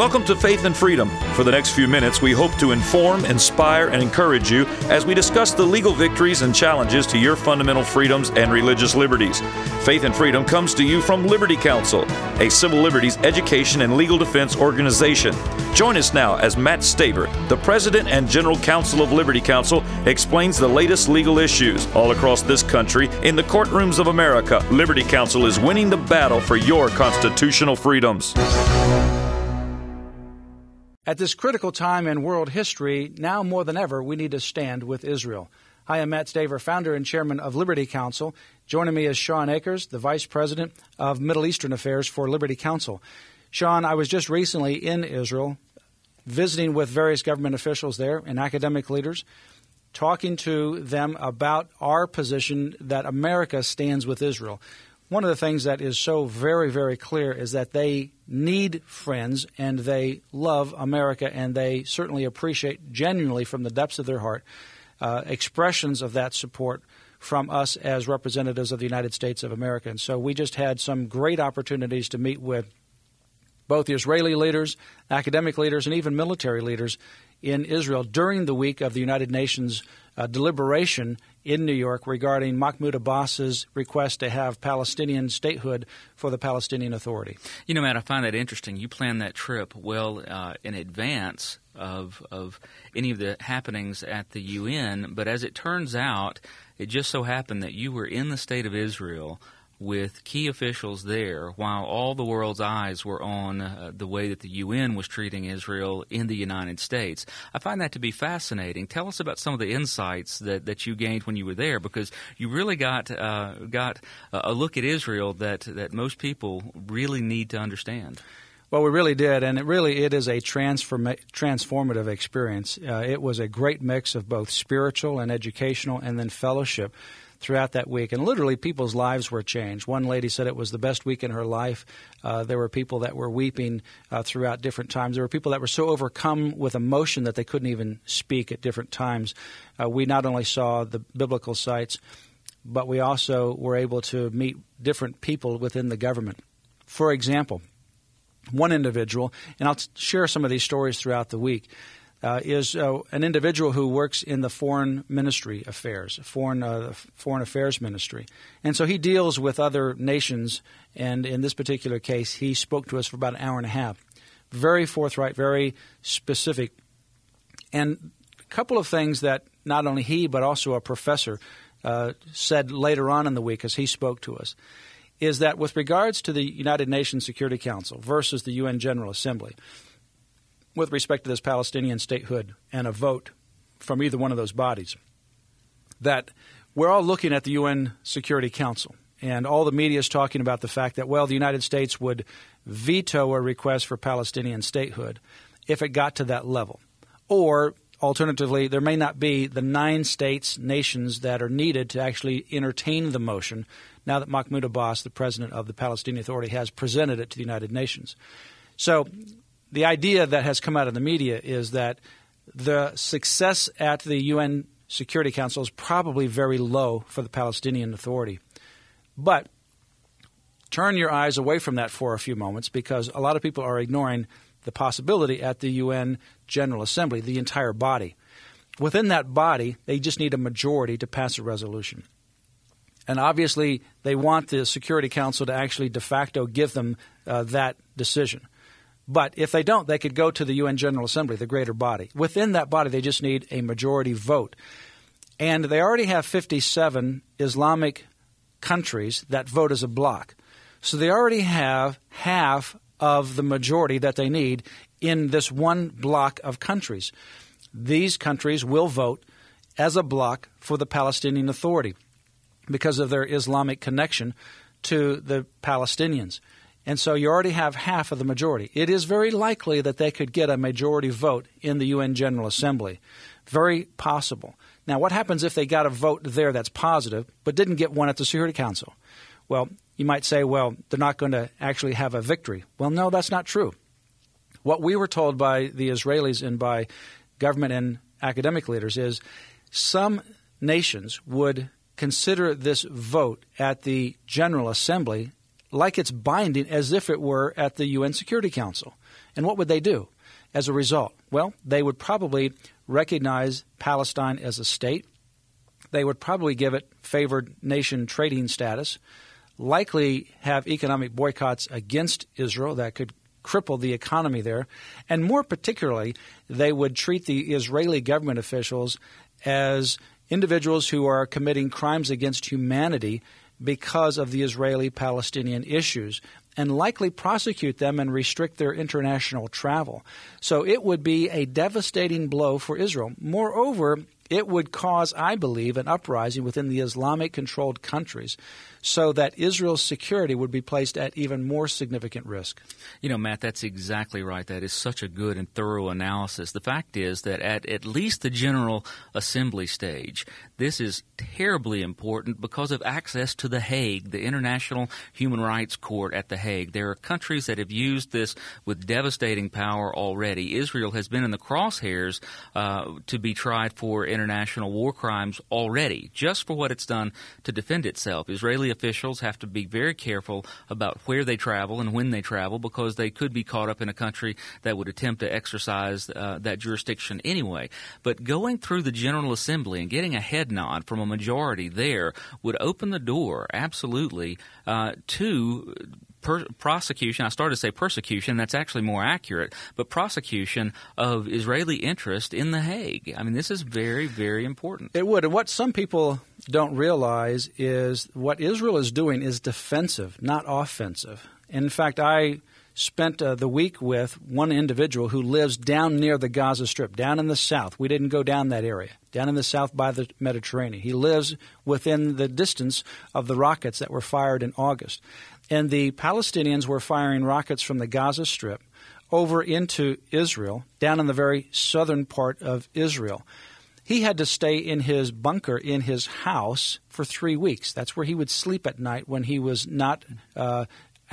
Welcome to Faith and Freedom. For the next few minutes, we hope to inform, inspire, and encourage you as we discuss the legal victories and challenges to your fundamental freedoms and religious liberties. Faith and Freedom comes to you from Liberty Counsel, a civil liberties education and legal defense organization. Join us now as Matt Staver, the President and General Counsel of Liberty Counsel, explains the latest legal issues all across this country in the courtrooms of America. Liberty Counsel is winning the battle for your constitutional freedoms. At this critical time in world history, now more than ever, we need to stand with Israel. Hi, I'm Matt Staver, founder and chairman of Liberty Counsel. Joining me is Shawn Akers, the vice president of Middle Eastern Affairs for Liberty Counsel. Shawn, I was just recently in Israel, visiting with various government officials there and academic leaders, talking to them about our position that America stands with Israel. One of the things that is so very, very clear is that they need friends and they love America, and they certainly appreciate genuinely from the depths of their heart expressions of that support from us as representatives of the United States of America. And so we just had some great opportunities to meet with both the Israeli leaders, academic leaders, and even military leaders in Israel during the week of the United Nations deliberation in New York regarding Mahmoud Abbas's request to have Palestinian statehood for the Palestinian Authority. You know, Matt, I find that interesting. You planned that trip well in advance of any of the happenings at the UN, but as it turns out, it just so happened that you were in the state of Israel with key officials there while all the world's eyes were on the way that the UN was treating Israel in the United States. I find that to be fascinating. Tell us about some of the insights that you gained when you were there, because you really got a look at Israel that most people really need to understand. Well, we really did, and it is a transformative experience. It was a great mix of both spiritual and educational and then fellowship throughout that week. And literally, people's lives were changed. One lady said it was the best week in her life. There were people that were weeping throughout different times. There were people that were so overcome with emotion that they couldn't even speak at different times. We not only saw the biblical sites, but we also were able to meet different people within the government. For example, one individual, and I'll share some of these stories throughout the week, is an individual who works in the foreign ministry affairs, foreign affairs ministry. And so he deals with other nations, and in this particular case, he spoke to us for about an hour and a half. Very forthright, very specific. And a couple of things that not only he, but also a professor said later on in the week as he spoke to us, is that with regards to the United Nations Security Council versus the UN General Assembly, with respect to this Palestinian statehood and a vote from either one of those bodies, that we're all looking at the UN Security Council, and all the media is talking about the fact that, well, the United States would veto a request for Palestinian statehood if it got to that level. Or, alternatively, there may not be the 9 nations that are needed to actually entertain the motion now that Mahmoud Abbas, the president of the Palestinian Authority, has presented it to the United Nations. So the idea that has come out of the media is that the success at the UN Security Council is probably very low for the Palestinian Authority. But turn your eyes away from that for a few moments, because a lot of people are ignoring the possibility at the UN General Assembly, the entire body. Within that body, they just need a majority to pass a resolution. And obviously, they want the Security Council to actually de facto give them that decision. But if they don't, they could go to the UN General Assembly, the greater body. Within that body, they just need a majority vote. And they already have 57 Islamic countries that vote as a bloc. So they already have half of the majority that they need in this one block of countries. These countries will vote as a bloc for the Palestinian Authority because of their Islamic connection to the Palestinians. And so you already have half of the majority. It is very likely that they could get a majority vote in the UN General Assembly. Very possible. Now, what happens if they got a vote there that's positive but didn't get one at the Security Council? Well, you might say, well, they're not going to actually have a victory. Well, no, that's not true. What we were told by the Israelis and by government and academic leaders is some nations would consider this vote at the General Assembly like it's binding as if it were at the UN Security Council. And what would they do as a result? Well, they would probably recognize Palestine as a state. They would probably give it favored nation trading status, likely have economic boycotts against Israel that could cripple the economy there. And more particularly, they would treat the Israeli government officials as individuals who are committing crimes against humanity because of the Israeli-Palestinian issues, and likely prosecute them and restrict their international travel. So it would be a devastating blow for Israel. Moreover, it would cause, I believe, an uprising within the Islamic-controlled countries so that Israel's security would be placed at even more significant risk. You know, Matt, that's exactly right. That is such a good and thorough analysis. The fact is that at least the General Assembly stage, this is terribly important because of access to The Hague, the International Human Rights Court at The Hague. There are countries that have used this with devastating power already. Israel has been in the crosshairs to be tried for international war crimes already, just for what it's done to defend itself. Israeli officials have to be very careful about where they travel and when they travel because they could be caught up in a country that would attempt to exercise that jurisdiction anyway. But going through the General Assembly and getting a head nod from a majority there would open the door, absolutely, to prosecution. I started to say persecution. That's actually more accurate. But prosecution of Israeli interest in The Hague. I mean, this is very, very important. It would. And what some people don't realize is what Israel is doing is defensive, not offensive. In fact, I spent the week with one individual who lives down near the Gaza Strip, down in the south. We didn't go down that area, down in the south by the Mediterranean. He lives within the distance of the rockets that were fired in August. And the Palestinians were firing rockets from the Gaza Strip over into Israel, down in the very southern part of Israel. He had to stay in his bunker in his house for 3 weeks. That's where he would sleep at night when he was not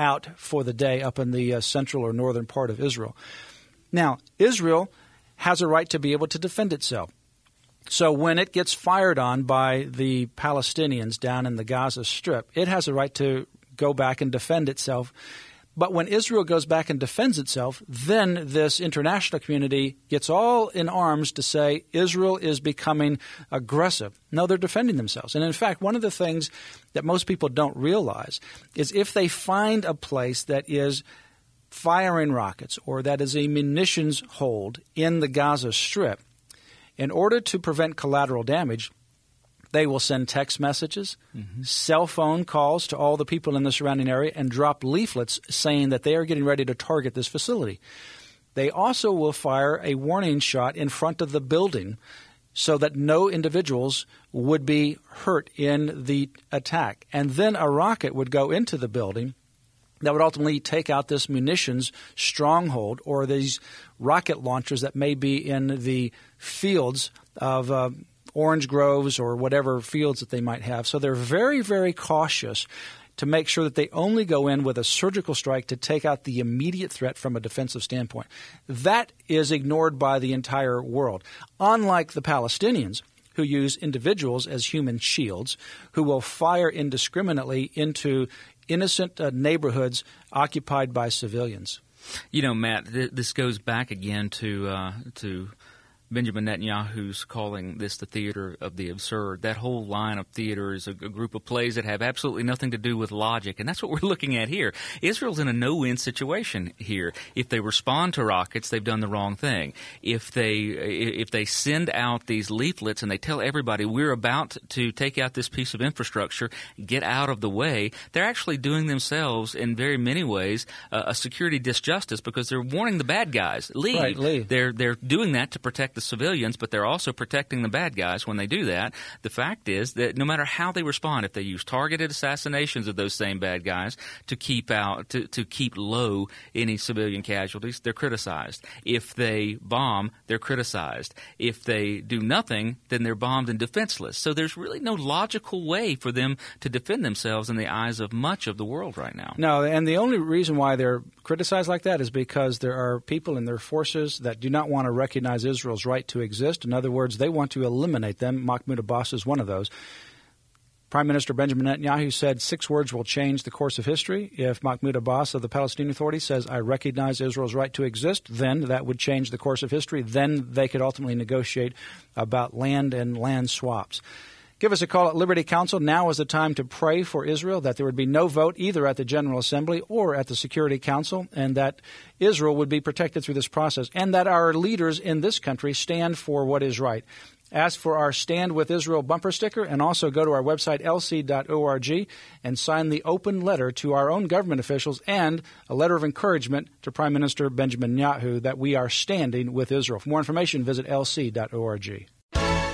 out for the day up in the central or northern part of Israel. Now, Israel has a right to be able to defend itself. So when it gets fired on by the Palestinians down in the Gaza Strip, it has a right to go back and defend itself. But when Israel goes back and defends itself, then this international community gets all in arms to say Israel is becoming aggressive. No, they're defending themselves. And in fact, one of the things that most people don't realize is if they find a place that is firing rockets or that is a munitions hold in the Gaza Strip, in order to prevent collateral damage, they will send text messages, cell phone calls to all the people in the surrounding area, and drop leaflets saying that they are getting ready to target this facility. They also will fire a warning shot in front of the building so that no individuals would be hurt in the attack. And then a rocket would go into the building that would ultimately take out this munitions stronghold or these rocket launchers that may be in the fields of orange groves or whatever fields that they might have. So they're very, very cautious to make sure that they only go in with a surgical strike to take out the immediate threat from a defensive standpoint. That is ignored by the entire world. Unlike the Palestinians, who use individuals as human shields, who will fire indiscriminately into innocent neighborhoods occupied by civilians. You know, Matt, this goes back again to Benjamin Netanyahu's calling this the theater of the absurd. That whole line of theater is a group of plays that have absolutely nothing to do with logic, and that's what we're looking at here. Israel's in a no-win situation here. If they respond to rockets, they've done the wrong thing. If they send out these leaflets and they tell everybody we're about to take out this piece of infrastructure, get out of the way, they're actually doing themselves in very many ways a security disjustice because they're warning the bad guys, leave. Right, leave. They're doing that to protect the civilians, but they're also protecting the bad guys when they do that. The fact is that no matter how they respond, if they use targeted assassinations of those same bad guys to keep low any civilian casualties, they're criticized. If they bomb, they're criticized. If they do nothing, then they're bombed and defenseless. So there's really no logical way for them to defend themselves in the eyes of much of the world right now. No, and the only reason why they're criticized like that is because there are people in their forces that do not want to recognize Israel's right to exist. In other words, they want to eliminate them. Mahmoud Abbas is one of those. Prime Minister Benjamin Netanyahu said 6 words will change the course of history. If Mahmoud Abbas of the Palestinian Authority says, I recognize Israel's right to exist, then that would change the course of history. Then they could ultimately negotiate about land and land swaps. Give us a call at Liberty Counsel. Now is the time to pray for Israel, that there would be no vote either at the General Assembly or at the Security Council, and that Israel would be protected through this process, and that our leaders in this country stand for what is right. Ask for our Stand With Israel bumper sticker, and also go to our website, lc.org, and sign the open letter to our own government officials and a letter of encouragement to Prime Minister Benjamin Netanyahu that we are standing with Israel. For more information, visit lc.org.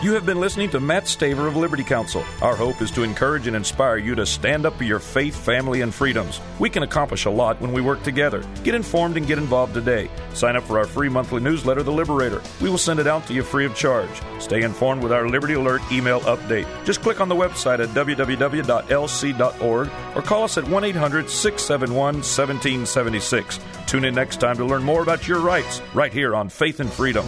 You have been listening to Matt Staver of Liberty Counsel. Our hope is to encourage and inspire you to stand up for your faith, family, and freedoms. We can accomplish a lot when we work together. Get informed and get involved today. Sign up for our free monthly newsletter, The Liberator. We will send it out to you free of charge. Stay informed with our Liberty Alert email update. Just click on the website at www.lc.org or call us at 1-800-671-1776. Tune in next time to learn more about your rights right here on Faith and Freedom.